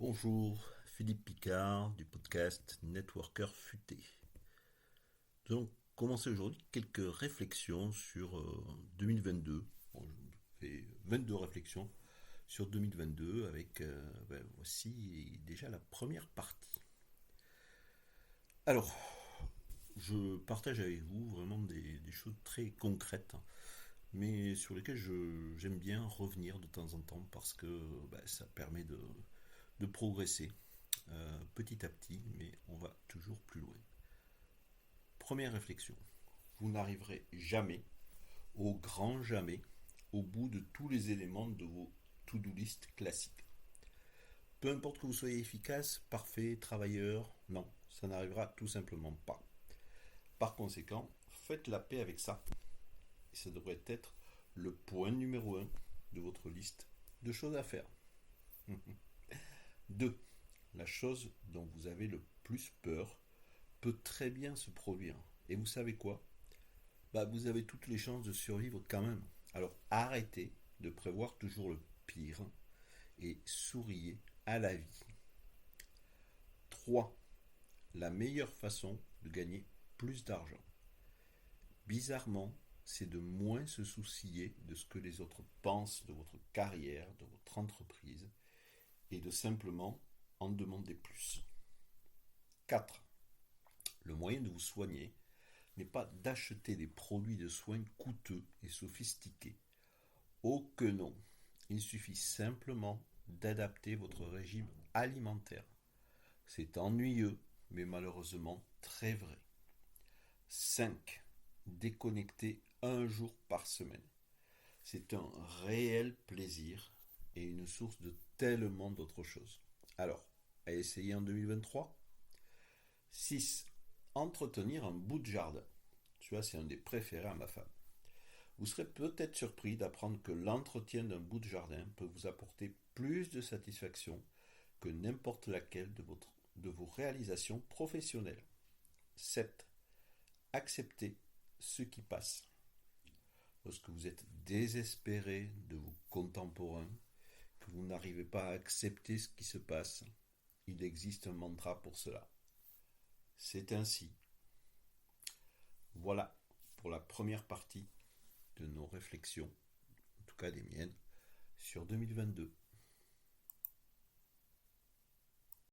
Bonjour, Philippe Picard du podcast Networker Futé. Nous allons commencer aujourd'hui quelques réflexions sur 2022. Bon, je fais 22 réflexions sur 2022 avec voici déjà la première partie. Alors, je partage avec vous vraiment des choses très concrètes, mais sur lesquelles j'aime bien revenir de temps en temps parce que ça permet de progresser petit à petit, mais on va toujours plus loin. Première réflexion, vous n'arriverez jamais, au grand jamais, au bout de tous les éléments de vos to-do list classiques. Peu importe que vous soyez efficace, parfait, travailleur, non, ça n'arrivera tout simplement pas. Par conséquent, faites la paix avec ça. Et ça devrait être le point numéro un de votre liste de choses à faire. 2. La chose dont vous avez le plus peur peut très bien se produire. Et vous savez quoi? Vous avez toutes les chances de survivre quand même. Alors arrêtez de prévoir toujours le pire et souriez à la vie. 3. La meilleure façon de gagner plus d'argent. Bizarrement, c'est de moins se soucier de ce que les autres pensent de votre carrière, de votre entreprise, et de simplement en demander plus. 4. Le moyen de vous soigner n'est pas d'acheter des produits de soins coûteux et sophistiqués. Oh que non. Il suffit simplement d'adapter votre régime alimentaire. C'est ennuyeux, mais malheureusement très vrai. 5. Déconnecter un jour par semaine. C'est un réel plaisir et une source de tellement d'autres choses. Alors, à essayer en 2023. 6. Entretenir un bout de jardin. Tu vois, c'est un des préférés à ma femme. Vous serez peut-être surpris d'apprendre que l'entretien d'un bout de jardin peut vous apporter plus de satisfaction que n'importe laquelle de vos réalisations professionnelles. 7. Acceptez ce qui passe. Lorsque vous êtes désespéré de vos contemporains, que vous n'arrivez pas à accepter ce qui se passe, il existe un mantra pour cela. C'est ainsi. Voilà pour la première partie de nos réflexions, en tout cas des miennes, sur 2022.